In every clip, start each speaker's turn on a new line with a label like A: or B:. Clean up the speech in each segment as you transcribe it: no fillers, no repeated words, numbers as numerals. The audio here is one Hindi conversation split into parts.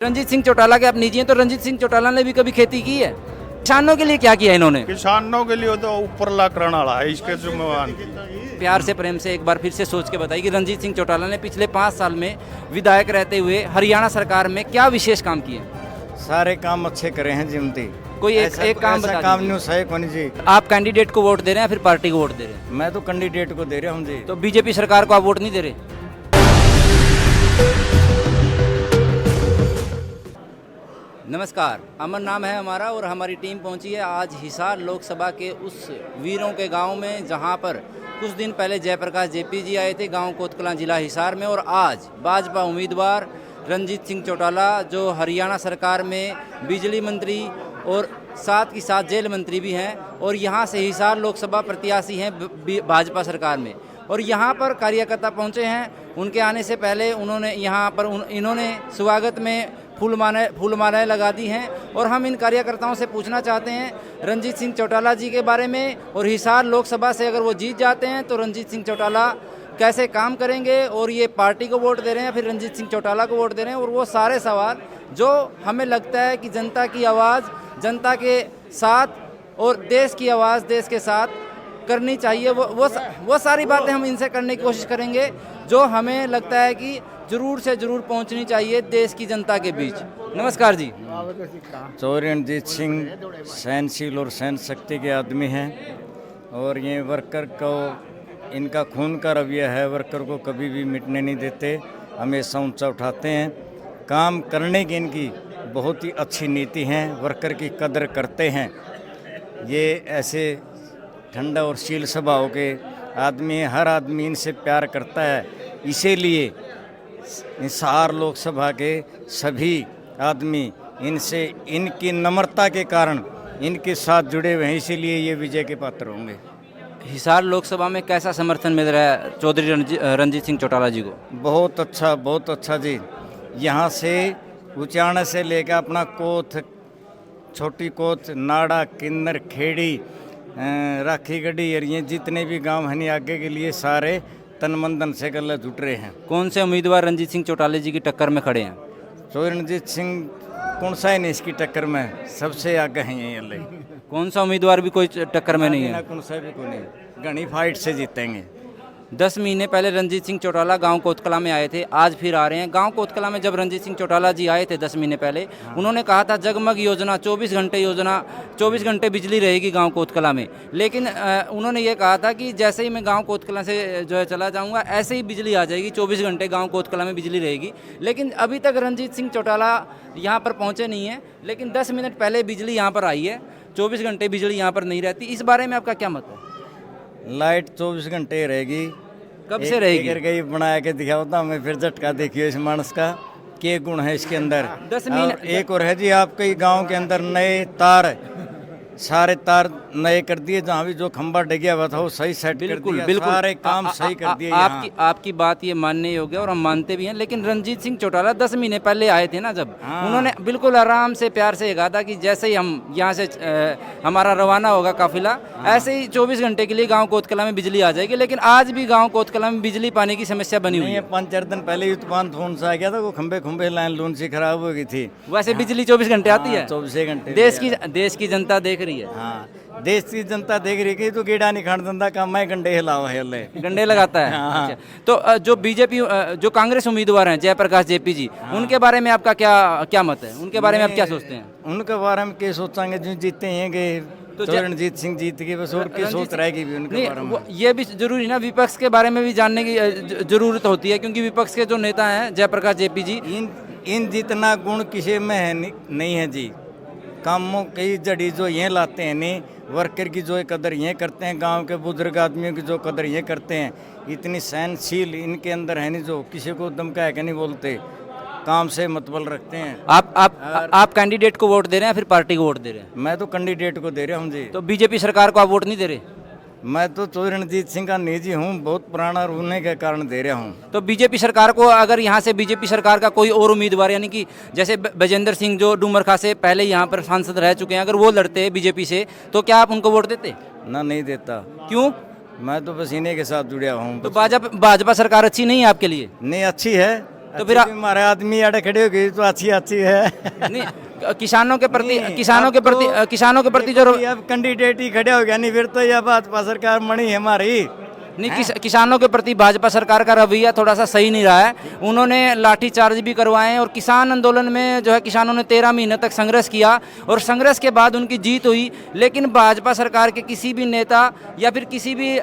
A: रंजीत सिंह चौटाला के आप निजी हैं, तो रंजीत सिंह चौटाला ने भी कभी खेती की है? किसानों के लिए क्या किया इन्होंने?
B: किसानों के लिए तो ऊपर करण वाला है इसके जुम्मेवार।
A: प्यार से प्रेम से एक बार फिर से सोच के बताइए कि रंजीत सिंह चौटाला ने पिछले 5 साल में विधायक रहते हुए हरियाणा सरकार में क्या विशेष काम किए?
C: सारे काम अच्छे करे हैं जिमती।
A: कोई एक काम बता
C: काम
A: दीजिए।
C: न्यूज है कौन जी।
A: आप कैंडिडेट को वोट दे रहे हैं या फिर पार्टी को वोट दे रहे हैं?
C: मैं तो कैंडिडेट को दे रहा हूँ जी।
A: तो बीजेपी सरकार को आप वोट नहीं दे रहे? नमस्कार, अमन नाम है हमारा और हमारी टीम पहुंची है आज हिसार लोकसभा के उस वीरों के गांव में जहां पर कुछ दिन पहले जयप्रकाश जेपी जी आए थे गांव कोतकलां जिला हिसार में, और आज भाजपा उम्मीदवार रंजीत सिंह चौटाला जो हरियाणा सरकार में बिजली मंत्री और साथ ही साथ जेल मंत्री भी हैं और यहां से हिसार लोकसभा प्रत्याशी हैं भाजपा सरकार में, और यहाँ पर कार्यकर्ता पहुँचे हैं। उनके आने से पहले उन्होंने यहाँ पर इन्होंने स्वागत में फूलमालाएं लगा दी हैं और हम इन कार्यकर्ताओं से पूछना चाहते हैं रंजीत सिंह चौटाला जी के बारे में, और हिसार लोकसभा से अगर वो जीत जाते हैं तो रंजीत सिंह चौटाला कैसे काम करेंगे और ये पार्टी को वोट दे रहे हैं या फिर रंजीत सिंह चौटाला को वोट दे रहे हैं, और वो सारे सवाल जो हमें लगता है कि जनता की आवाज़ जनता के साथ और देश की आवाज़ देश के साथ करनी चाहिए, वो सारी बातें हम इनसे करने की कोशिश करेंगे जो हमें लगता है कि जरूर से जरूर पहुंचनी चाहिए देश की जनता के बीच। नमस्कार जी।
C: रणजीत सिंह सहनशील और सहन शक्ति के आदमी हैं और ये वर्कर को इनका खून का रवैया है, वर्कर को कभी भी मिटने नहीं देते, हमेशा ऊंचा उठाते हैं। काम करने की इनकी बहुत ही अच्छी नीति है, वर्कर की कदर करते हैं। ये ऐसे ठंडा और शील स्वभाव के आदमी हैं, हर आदमी इनसे प्यार करता है, इसीलिए हिसार लोकसभा के सभी आदमी इनसे इनकी नम्रता के कारण इनके साथ जुड़े हुए हैं, इसीलिए ये विजय के पात्र होंगे।
A: हिसार लोकसभा में कैसा समर्थन मिल रहा है चौधरी रंजीत सिंह चौटाला जी को?
C: बहुत अच्छा जी। यहाँ से उचाण से लेकर अपना कोथ, छोटी कोथ, नाड़ा, किन्नर, खेड़ी, राखी गढ़ी और ये जितने भी गांव हैं आगे के लिए सारे तन मन धन से गले जुट रहे हैं।
A: कौन से उम्मीदवार रंजीत सिंह चौटाला जी की टक्कर में खड़े हैं?
C: रणजीत सिंह कौन सा है नहीं इसकी टक्कर में, सबसे आगे हैं ये।
A: कौन सा उम्मीदवार भी कोई टक्कर में नहीं है?
C: कौन सा भी कोई नहीं, घनी फाइट से जीतेंगे।
A: 10 महीने पहले रंजीत सिंह चौटाला गांव कोतकला में आए थे, आज फिर आ रहे हैं। गांव कोतकला में जब रंजीत सिंह चौटाला जी आए थे 10 महीने पहले, उन्होंने कहा था जगमग योजना, 24 घंटे योजना, 24 घंटे बिजली रहेगी गांव कोतकला में। लेकिन उन्होंने ये कहा था कि जैसे ही मैं गांव कोतकला से जो है चला जाऊंगा ऐसे ही बिजली आ जाएगी, 24 घंटे गाँव कोतकला में बिजली रहेगी। लेकिन अभी तक रंजीत सिंह चौटाला यहाँ पर पहुँचे नहीं हैं, लेकिन 10 मिनट पहले बिजली यहाँ पर आई है, 24 घंटे बिजली यहाँ पर नहीं रहती। इस बारे में आपका क्या मत है?
C: लाइट 24 घंटे रहेगी।
A: कब से रहेगी?
C: एक बना के दिखाओ था मैं, फिर झटका देखिए इस मानस का क्या गुण है इसके अंदर।
A: 10 महीने
C: एक और है जी, आपके गांव के अंदर नए तार, सारे तार नए कर दिए, जहाँ भी जो खंबा डगिया हुआ था वो सही सेट कर दिया,
A: बिल्कुल
C: सारे काम सही कर दिए।
A: आपकी बात ये मानने योग्य और हम मानते भी हैं। लेकिन रंजीत सिंह चौटाला 10 महीने पहले आए थे ना, जब उन्होंने बिल्कुल आराम से प्यार से कहा था कि जैसे ही हम यहाँ से हमारा रवाना होगा काफिला, ऐसे ही 24 घंटे के लिए गाँव कोतकला में बिजली आ जाएगी। लेकिन आज भी गाँव कोतकला में बिजली पाने की समस्या बनी हुई है।
C: 5-4 दिन पहले ही तूफान फोन से आ गया था, वो खंबे लाइन लून से खराब हो गई थी।
A: वैसे बिजली 24 घंटे आती है?
C: 24 घंटे
A: देश की जनता देख रही है।
C: देश की जनता देख रही है, तो गेड़ा नहीं खान दंदा काम मैं गंडे हिलाओ है,
A: गंडे लगाता है। अच्छा। तो जो बीजेपी जो कांग्रेस उम्मीदवार हैं जयप्रकाश जेपी जी, उनके बारे में आपका क्या मत है? उनके बारे में आप क्या सोचते हैं?
C: उनके बारे में क्या सोचेंगे, जो जीते हैं तो रणजीत सिंह जीत के, बस और क्या सोच रहेगी भी उनके बारे में।
A: ये भी जरूरी ना, विपक्ष के बारे में भी जानने की जरूरत होती है, क्योंकि विपक्ष के जो नेता हैं जयप्रकाश जेपी जी,
C: इन जितना गुण किसी में है नहीं है जी। कामों की जड़ी जो ये लाते हैं नहीं, वर्कर की जो कदर ये करते हैं, गांव के बुजुर्ग आदमियों की जो कदर ये करते हैं, इतनी सहनशील इनके अंदर है नहीं, जो किसी को धमका के नहीं बोलते, काम से मतबल रखते हैं।
A: आप कैंडिडेट को वोट दे रहे हैं फिर पार्टी को वोट दे रहे हैं?
C: मैं तो कैंडिडेट को दे रहा हूँ जी।
A: तो बीजेपी सरकार को आप वोट नहीं दे रहे?
C: मैं तो रणजीत सिंह का निजी हूँ, बहुत पुराना होने के कारण दे रहा हूँ।
A: तो बीजेपी सरकार को, अगर यहाँ से बीजेपी सरकार का कोई और उम्मीदवार, यानी कि जैसे बजेंद्र सिंह जो डूमरखा से पहले यहाँ पर सांसद रह चुके हैं, अगर वो लड़ते हैं बीजेपी से, तो क्या आप उनको वोट देते?
C: ना, नहीं देता।
A: क्यों?
C: मैं तो पसीने के साथ जुड़ा हूँ।
A: तो भाजपा सरकार अच्छी नहीं है आपके लिए?
C: नहीं, अच्छी है,
A: तो फिर
C: हमारे आदमी आड़े खड़े हो गए तो अच्छी है।
A: नहीं किसानों के प्रति जो
C: अब कैंडिडेट ही खड़े हो गया, नहीं फिर तो यह बात सरकार मणि है हमारी।
A: नहीं किसानों के प्रति भाजपा सरकार का रवैया थोड़ा सा सही नहीं रहा है। उन्होंने लाठीचार्ज भी करवाए और किसान आंदोलन में जो है किसानों ने 13 महीने तक संघर्ष किया और संघर्ष के बाद उनकी जीत हुई। लेकिन भाजपा सरकार के किसी भी नेता या फिर किसी भी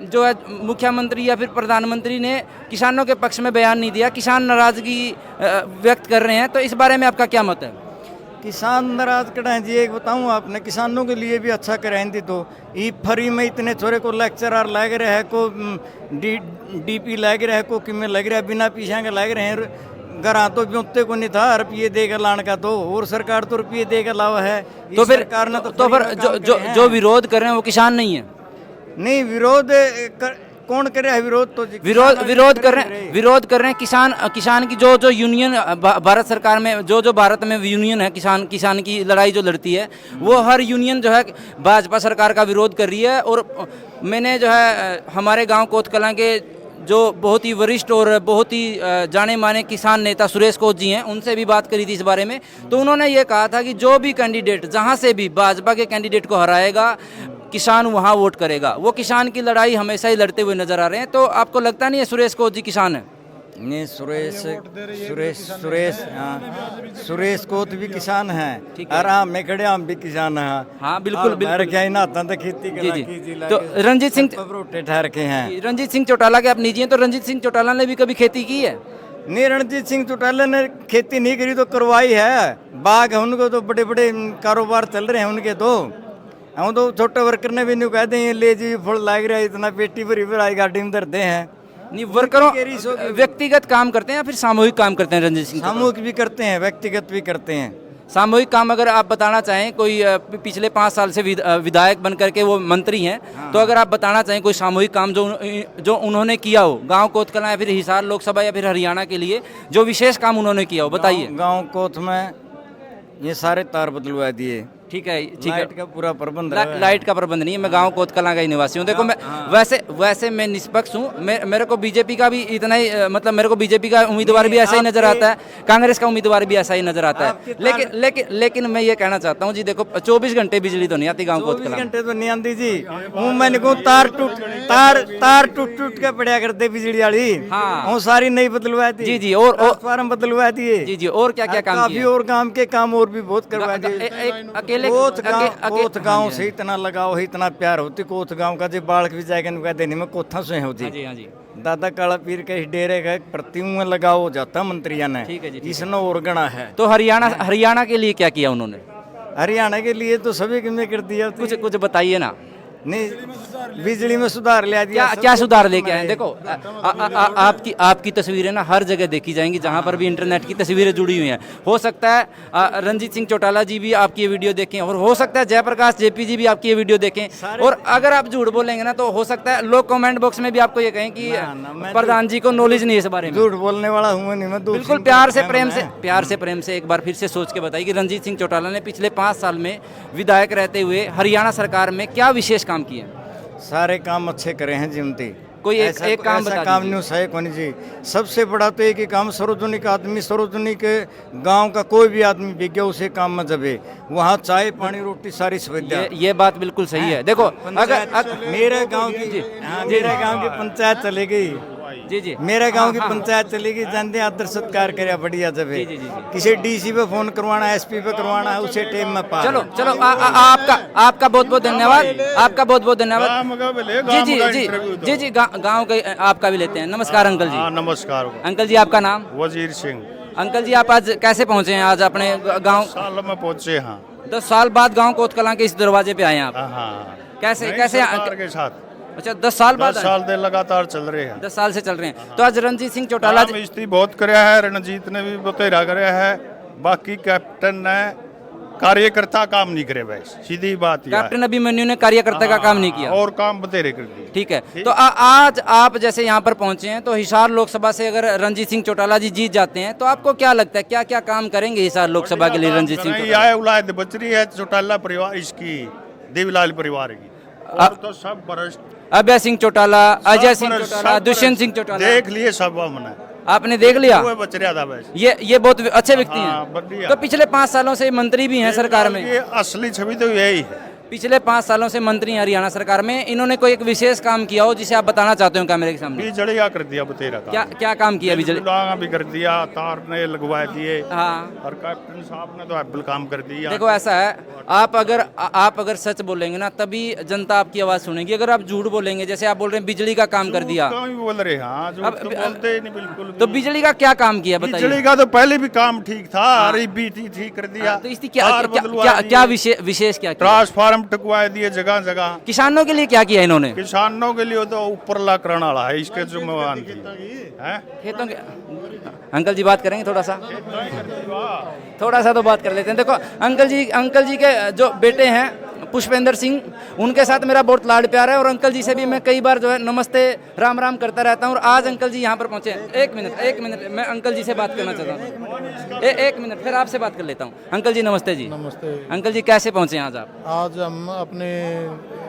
A: जो है मुख्यमंत्री या फिर प्रधानमंत्री ने किसानों के पक्ष में बयान नहीं दिया। किसान नाराजगी व्यक्त कर रहे हैं, तो इस बारे में आपका क्या मत है?
C: किसान नाराज कराएं जी, एक बताऊं आपने, किसानों के लिए भी अच्छा कराएं दी तो ई फ्री में इतने छोरे को लेक्चरर लग रहे हैं, को डीपी लग रहा है, को किमें लग रहा है, बिना पीछा के लग रहे हैं। घर तो ब्योते को नहीं था रुपये देकर लाने का, तो और सरकार तो रुपये देकर लावा है।
A: तो फिर
C: सरकार ने
A: तो फिर जो विरोध कर रहे हैं वो किसान नहीं है?
C: नहीं, विरोध कौन करे है विरोध? तो
A: विरोध कर रहे हैं किसान की जो यूनियन भारत सरकार में जो भारत में यूनियन है किसान की लड़ाई जो लड़ती है, वो हर यूनियन जो है भाजपा सरकार का विरोध कर रही है। और मैंने जो है हमारे गांव कोतकलां के जो बहुत ही वरिष्ठ और बहुत ही जाने माने किसान नेता सुरेश कोच जी हैं, उनसे भी बात करी थी इस बारे में। तो उन्होंने ये कहा था कि जो भी कैंडिडेट जहां से भी भाजपा के कैंडिडेट को हराएगा, किसान वहां वोट करेगा। वो किसान की लड़ाई हमेशा ही लड़ते हुए नजर आ रहे हैं। तो आपको लगता नहीं है सुरेश कोच जी किसान है?
C: नहीं, सुरेश कोत भी किसान है, आराम में खड़े हम भी किसान हैं।
A: हाँ बिल्कुल
C: क्या ही नाता तो खेती
A: जी। तो रंजीत सिंह
C: ठहर के हैं।
A: रंजीत सिंह चौटाला के आप निजी हैं, तो रंजीत सिंह चौटाला ने भी कभी खेती की है?
C: नहीं, रणजीत सिंह चौटाला ने खेती नहीं करी तो करवाई है। बाग है उनको, तो बड़े बड़े कारोबार चल रहे हैं उनके। तो हम तो छोटे वर्कर ने भी नहीं कह दें ले जी फल लाग रहा है, इतना पेटी भरी भराई गाड़ी में धरते हैं।
A: नहीं, वर्करों व्यक्तिगत काम करते हैं या फिर सामूहिक काम करते हैं? रंजीत सिंह
C: सामूहिक भी करते हैं, व्यक्तिगत भी करते हैं।
A: सामूहिक काम अगर आप बताना चाहें, कोई पिछले 5 साल से विधायक बन करके वो मंत्री हैं, तो अगर आप बताना चाहें कोई सामूहिक काम जो उन्होंने किया हो गांव कोतकलां या फिर हिसार लोकसभा या फिर हरियाणा के लिए, जो विशेष काम उन्होंने किया हो, बताइए।
C: गांव कोत में ये सारे तार बदलवा दिए।
A: ठीक है,
C: लाइट का पूरा प्रबंध
A: लाइट का प्रबंध नहीं है। मैं गांव कोतकलां का ही निवासी हूँ। देखो मैं वैसे मैं निष्पक्ष हूँ। मेरे को बीजेपी का भी इतना ही मतलब मेरे को बीजेपी का उम्मीदवार भी ऐसा ही नजर आता है, कांग्रेस का उम्मीदवार भी ऐसा ही नजर आता है। लेकिन मैं ये कहना चाहता हूँ जी, देखो 24 घंटे बिजली तो नहीं आती गाँव कोतकलां।
C: 24 घंटे तो नहीं आती जी। मैंने को तार टूट के पड़ा करते बिजली वाली। हाँ, सारी नहीं बदलवा दी जी। और फार्म बदलवा दिए जी। और क्या क्या काम किए? और काम के काम और भी बहुत करवा दिए। कोत गाँव से इतना लगाओ है, इतना प्यार होती कोत गाँव का। जो बाढ़ भी जाएगा देने में कोथा से होती। दादा काला पीर के डेरे का प्रति में लगाओ जाता मंत्रियों ने, इसने और गणा है।
A: तो हरियाणा के लिए क्या किया उन्होंने?
C: हरियाणा के लिए तो सभी में कर दिया।
A: कुछ बताइए ना।
C: नहीं, बिजली में सुधार ले दिया।
A: क्या सुधार लेके आए? देखो आपकी तस्वीरें ना हर जगह देखी जाएंगी जहां पर भी इंटरनेट की तस्वीरें जुड़ी हुई हैं। हो सकता है रंजीत सिंह चौटाला जी भी आपकी ये वीडियो देखें, और हो सकता है जयप्रकाश जेपी जी भी आपकी ये वीडियो देखें। और अगर आप झूठ बोलेंगे ना, तो हो सकता है लोग कमेंट बॉक्स में भी आपको ये कहें कि प्रधान जी को नॉलेज नहीं है इस बारे में।
C: झूठ बोलने वाला हूँ नहीं मैं।
A: बिल्कुल प्यार से एक बार फिर से सोच के बताइए कि रंजीत सिंह चौटाला ने पिछले 5 साल में विधायक रहते हुए हरियाणा सरकार में क्या विशेष काम किए?
C: सारे काम अच्छे करे हैं जिमती।
A: कोई एक काम बता
C: काम नहीं है कौन जी। सबसे बड़ा तो एक ही काम, सार्वजनिक आदमी, सार्वजनिक गांव का कोई भी आदमी भी गया उसे काम में जबे, वहाँ चाय पानी रोटी सारी सुविधा।
A: ये बात बिल्कुल सही है। देखो अगर
C: मेरे गांव की पंचायत चले गई जी, मेरे गांव की पंचायत चलेगी, जानते आदर सत्कार करे बढ़िया जब है। किसी डीसी पे फोन करवाना, एसपी पे करवाना है, उसे टाइम में पा।
A: चलो आपका बहुत बहुत धन्यवाद। आपका बहुत बहुत धन्यवाद। जी गांव के आपका भी लेते हैं। नमस्कार अंकल जी।
B: नमस्कार
A: अंकल जी, आपका नाम?
B: वजीर सिंह।
A: अंकल जी, आप आज कैसे पहुँचे हैं? आज अपने गाँव
B: साल में पहुँचे हैं।
A: 10 साल बाद गाँव कोतकलां के इस दरवाजे पे आए हैं आप। कैसे
C: के साथ?
A: अच्छा, 10 साल बाद?
B: 10 साल से लगातार चल रहे हैं।
A: 10 साल से चल रहे हैं। तो आज रणजीत सिंह चौटाला
B: मिस्त्री बहुत कराया है, रणजीत ने भी बतेरा कराया है, बाकी कैप्टन ने कार्यकर्ता काम नहीं करे। भाई सीधी बात है,
A: कैप्टन अभिमन्यु ने कार्यकर्ता का काम नहीं किया
B: और काम बतेरे कर दिए।
A: ठीक है। तो आज आप जैसे यहाँ पर पहुंचे हैं, तो हिसार लोकसभा से अगर रणजीत सिंह चौटाला जी जीत जाते हैं, तो आपको क्या लगता है क्या क्या काम करेंगे हिसार लोकसभा के लिए रणजीत सिंह?
B: औलाद बच रही है चौटाला परिवार, इसकी देवीलाल परिवार की, और तो सब भ्रष्ट।
A: अभय सिंह चौटाला, अजय सिंह चौटाला, दुष्यंत सिंह चौटाला
B: देख लिए सब हमने।
A: आपने देख लिया?
B: वो बच रहा था वैसे।
A: ये बहुत अच्छे व्यक्ति
B: हाँ,
A: हैं।
B: बढ़िया।
A: तो पिछले 5 सालों से मंत्री भी हैं सरकार में।
B: ये असली छवि तो यही है।
A: पिछले 5 सालों से मंत्री हैं हरियाणा सरकार में, इन्होंने कोई एक विशेष काम किया हो जिसे आप बताना चाहते हो कैमरे के सामने?
B: बिजलिया कर दिया बतेरा का।
A: क्या काम किया बिजली?
B: लांगा भी कर दिया, तार ने लगवा दिए।
A: हाँ,
B: और कैप्टन साहब ने तो एप्पल काम कर दिया।
A: देखो ऐसा है, आप अगर सच बोलेंगे ना तभी जनता आपकी आवाज सुनेगी। अगर आप झूठ बोलेंगे, जैसे आप बोल रहे हैं बिजली का काम कर दिया,
B: कहाँ भी बोल रहे हैं, हाँ, झूठ
A: अब-
B: तो बोलते ही नहीं बिल्कुल भी।
A: तो बिजली का क्या काम किया बताइए?
B: बिजली का तो पहले भी काम ठीक था, अरे भी ठीक कर दिया।
A: तो इसकी क्या
B: तार
A: क्या
B: बदलवा
A: क्या,
B: दिए,
A: क्या विशेष क्या किया?
B: ट्रांसफार्म टकवा दिए जगह जगह।
A: किसानों के लिए क्या किया इन्होंने?
B: किसानों के लिए तो ऊपर ला करने वाला है, इसके जुम्मेवार थी हैं?
A: खेतों के अंकल जी बात करेंगे थोड़ा सा तो बात कर लेते हैं। देखो अंकल जी के जो बेटे हैं पुष्पेंद्र सिंह, उनके साथ मेरा बहुत लाड प्यार है और अंकल जी से भी मैं कई बार जो है नमस्ते राम राम करता रहता हूँ। और आज अंकल जी यहाँ पर पहुँचे हैं। एक मिनट मैं अंकल जी से बात करना चाहता हूँ। एक मिनट फिर आपसे बात कर लेता हूँ। अंकल जी नमस्ते जी।
D: नमस्ते।
A: अंकल जी कैसे पहुँचे आज आप?
D: आज हम अपने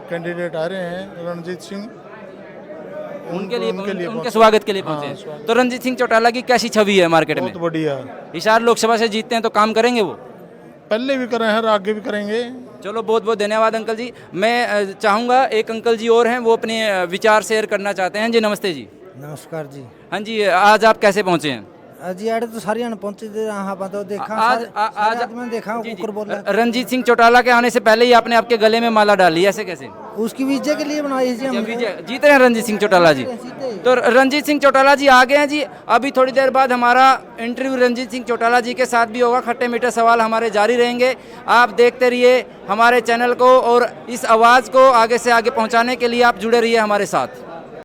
D: कैंडिडेट आ रहे हैं रणजीत सिंह,
A: उनके स्वागत के लिए पहुँचे हैं। तो रणजीत सिंह चौटाला की कैसी छवि है मार्केट में?
D: बहुत बढ़िया।
A: हिसार लोकसभा से जीतते हैं तो काम करेंगे वो?
D: पहले भी कर रहे हैं और आगे भी करेंगे।
A: चलो बहुत बहुत धन्यवाद अंकल जी। मैं चाहूँगा एक अंकल जी और हैं, वो अपने विचार शेयर करना चाहते हैं। जी नमस्ते जी।
E: नमस्कार जी।
A: हाँ जी, आज आप कैसे पहुँचे हैं?
E: जी आड़े तो सारी पहुंचे थे, हाँ तो देखा
A: आज
E: मैंने देखा कुकर बोल रहा
A: रणजीत सिंह चौटाला के आने से पहले ही आपने आपके गले में माला डाली, ऐसे कैसे?
E: उसकी विजय के लिए बनाई थी हमने।
A: जीत रहे हैं रणजीत सिंह चौटाला जी। तो रणजीत सिंह चौटाला जी आ गए हैं जी। अभी थोड़ी देर बाद हमारा इंटरव्यू रणजीत सिंह चौटाला जी के साथ भी होगा। खट्टे मीठे सवाल हमारे जारी रहेंगे। आप देखते रहिए हमारे चैनल को और इस आवाज़ को आगे से आगे पहुंचाने के लिए आप जुड़े रहिए हमारे साथ।